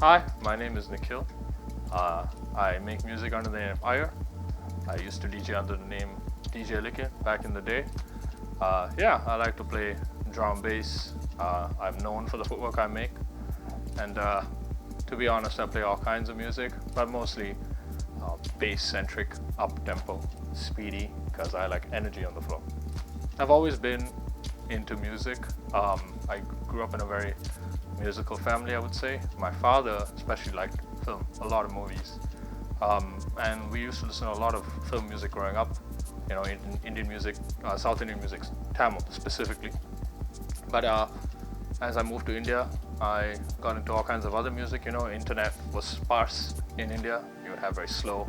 Hi, my name is Nikhil. I make music under the name of Iyer. I used to DJ under the name DJ back in the day. Yeah, I like to play drum bass. I'm known for the footwork I make. And to be honest, I play all kinds of music, but mostly bass-centric, up-tempo, speedy, because I like energy on the floor. I've always been into music. I grew up in a very musical family, I would say. My father especially liked film, a lot of movies. And we used to listen to a lot of film music growing up, you know, Indian music, South Indian music, Tamil specifically. But as I moved to India, I got into all kinds of other music, you know, internet was sparse in India. You would have very slow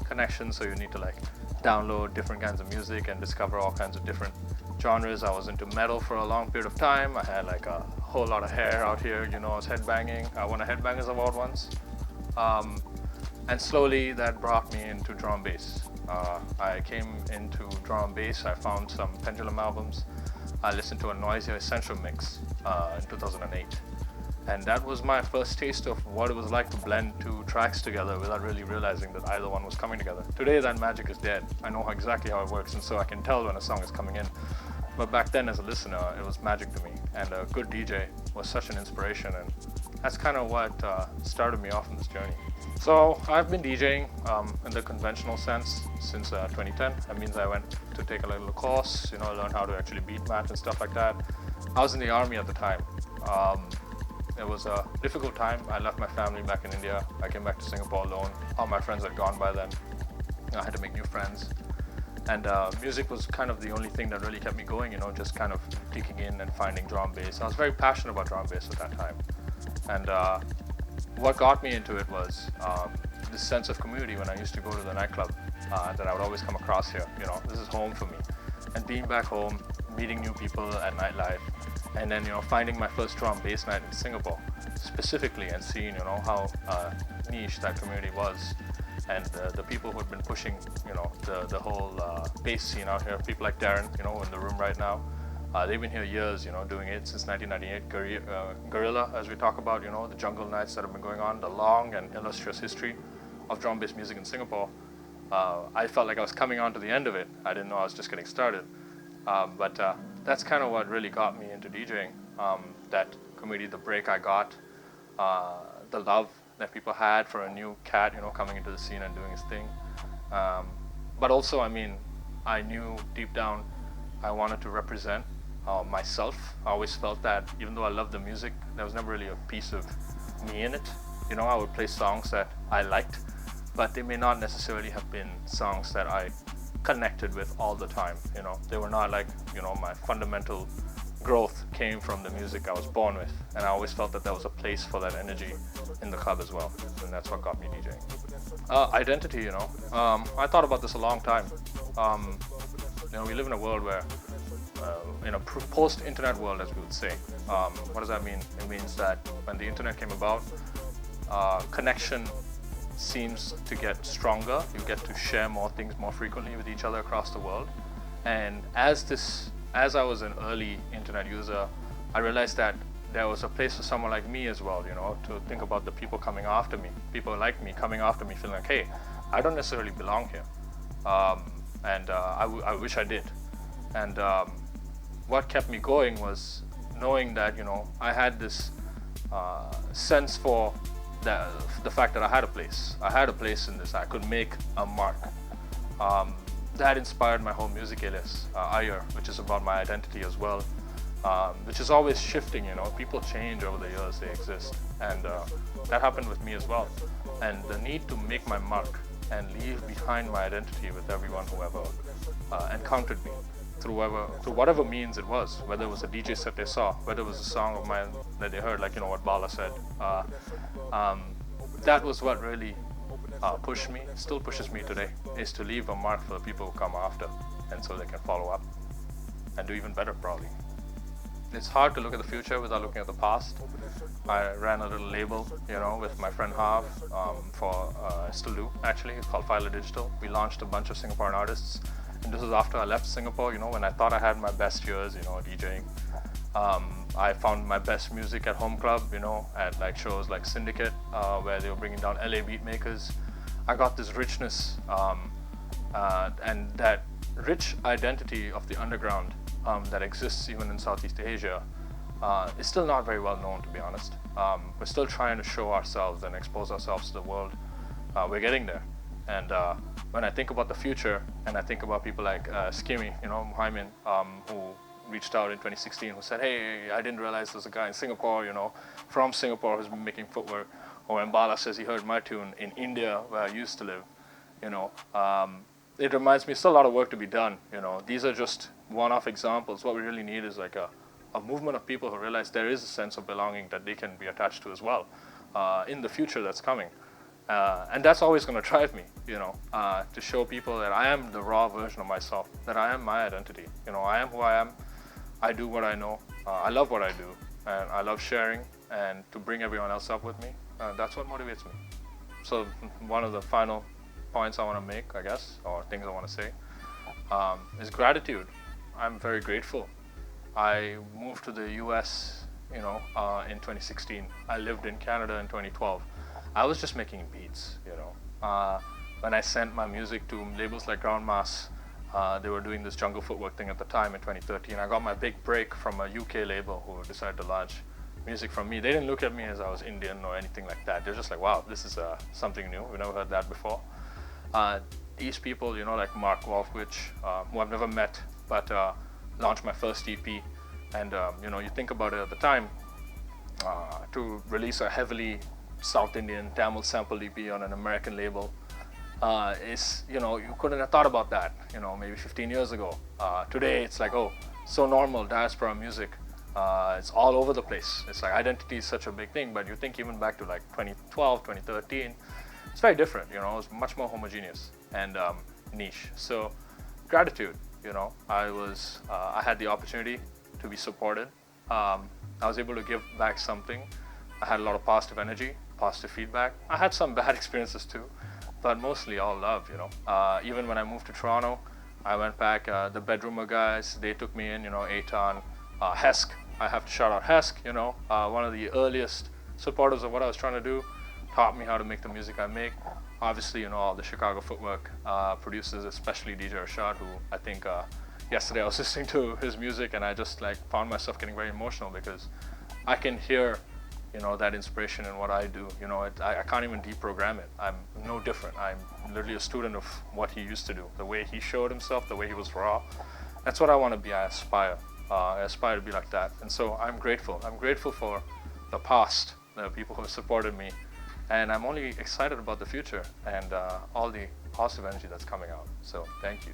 connections, so you need to like download different kinds of music and discover all kinds of different genres. I was into metal for a long period of time. I had like a whole lot of hair out here, you know, I was headbanging. I won a Headbangers Award once. And slowly that brought me into drum bass. I came into drum bass, I found some Pendulum albums. I listened to a Noisier Essential mix in 2008. And that was my first taste of what it was like to blend two tracks together without really realizing that either one was coming together. Today that magic is dead. I know exactly how it works, and so I can tell when a song is coming in. But back then as a listener, it was magic to me. And a good DJ was such an inspiration, and that's kind of what started me off on this journey. So I've been DJing in the conventional sense since 2010. That means I went to take a little course, you know, learn how to actually beat match and stuff like that. I was in the army at the time. It was a difficult time. I left my family back in India. I came back to Singapore alone. All my friends had gone by then. I had to make new friends. And music was kind of the only thing that really kept me going, you know, just kind of digging in and finding drum bass. I was very passionate about drum bass at that time. And what got me into it was this sense of community when I used to go to the nightclub that I would always come across here. You know, this is home for me. And being back home, meeting new people at nightlife, and then, you know, finding my first drum bass night in Singapore specifically, and seeing, you know, how niche that community was, and the people who had been pushing, you know, the whole bass scene out here. People like Darren, you know, in the room right now. They've been here years, you know, doing it since 1998. Guerrilla, as we talk about, you know, the jungle nights that have been going on, the long and illustrious history of drum bass music in Singapore. I felt like I was coming on to the end of it. I didn't know I was just getting started. But that's kind of what really got me into DJing. That community, the break I got, the love that people had for a new cat, you know, coming into the scene and doing his thing. But also, I mean, I knew deep down I wanted to represent myself. I always felt that even though I loved the music, there was never really a piece of me in it. You know, I would play songs that I liked, but they may not necessarily have been songs that I connected with all the time. You know, they were not like, you know, my fundamental growth came from the music I was born with, and I always felt that there was a place for that energy in the club as well, and that's what got me DJing. Identity, you know, I thought about this a long time. You know, we live in a world where, in a post-internet world, as we would say. What does that mean? It means that when the internet came about, connection seems to get stronger. You get to share more things more frequently with each other across the world. And as I was an early internet user, I realized that there was a place for someone like me as well, you know, to think about the people coming after me, people like me coming after me, feeling like, hey, I don't necessarily belong here. I wish I did. And what kept me going was knowing that, you know, I had this sense for the fact that I had a place. I had a place in this. I could make a mark. That inspired my whole music alias, Iyer, which is about my identity as well, which is always shifting, you know. People change over the years they exist. And that happened with me as well. And the need to make my mark and leave behind my identity with everyone who ever encountered me through whatever means it was, whether it was a DJ set they saw, whether it was a song of mine that they heard, like, you know, what Bala said. That was what really pushed me, still pushes me today, is to leave a mark for the people who come after, and so they can follow up and do even better, probably. It's hard to look at the future without looking at the past. I ran a little label, you know, with my friend Harv, I still do actually. It's called Filer Digital. We launched a bunch of Singaporean artists, and this was after I left Singapore, you know, when I thought I had my best years, you know, DJing. I found my best music at home club, you know, at like shows like Syndicate, where they were bringing down LA beat makers. I got this richness and that rich identity of the underground that exists even in Southeast Asia is still not very well known, to be honest. We're still trying to show ourselves and expose ourselves to the world. We're getting there. And when I think about the future, and I think about people like Skimmy, you know, Muhammad, who reached out in 2016, who said, hey, I didn't realize there's a guy in Singapore, you know, from Singapore who's been making footwork. Or when Bala says he heard my tune in India, where I used to live, you know, it reminds me still a lot of work to be done, you know. These are just one-off examples. What we really need is like a movement of people who realize there is a sense of belonging that they can be attached to as well in the future that's coming. And that's always going to drive me, you know, to show people that I am the raw version of myself, that I am my identity. You know, I am who I am. I do what I know. I love what I do. And I love sharing and to bring everyone else up with me. That's what motivates me. So one of the final points I want to make, I guess, or things I want to say, is gratitude. I'm very grateful. I moved to the US, you know, in 2016. I lived in Canada in 2012. I was just making beats, you know. When I sent my music to labels like Groundmass, they were doing this jungle footwork thing at the time in 2013. I got my big break from a UK label who decided to launch music from me. They didn't look at me as I was Indian or anything like that. They're just like, wow, this is something new. We've never heard that before. These people, you know, like Mark Wolfwich, who I've never met, but launched my first EP. And, you know, you think about it at the time, to release a heavily South Indian Tamil sample EP on an American label is, you know, you couldn't have thought about that, you know, maybe 15 years ago. Today, it's like, oh, so normal, diaspora music. It's all over the place. It's like identity is such a big thing, but you think even back to like 2012, 2013, it's very different, you know, it's much more homogeneous and niche. So gratitude, you know, I had the opportunity to be supported. I was able to give back something. I had a lot of positive energy, positive feedback. I had some bad experiences too, but mostly all love, you know. Even when I moved to Toronto, I went back, the Bedroomer guys, they took me in, you know, Eitan, Hesk. I have to shout out Hesk, you know, one of the earliest supporters of what I was trying to do, taught me how to make the music I make. Obviously, you know, all the Chicago Footwork producers, especially DJ Rashad, who I think yesterday I was listening to his music and I just like found myself getting very emotional because I can hear, you know, that inspiration in what I do. You know, I can't even deprogram it. I'm no different. I'm literally a student of what he used to do. The way he showed himself, the way he was raw. That's what I want to be. I aspire to be like that. And so I'm grateful. I'm grateful for the past, the people who have supported me. And I'm only excited about the future and all the positive energy that's coming out. So thank you.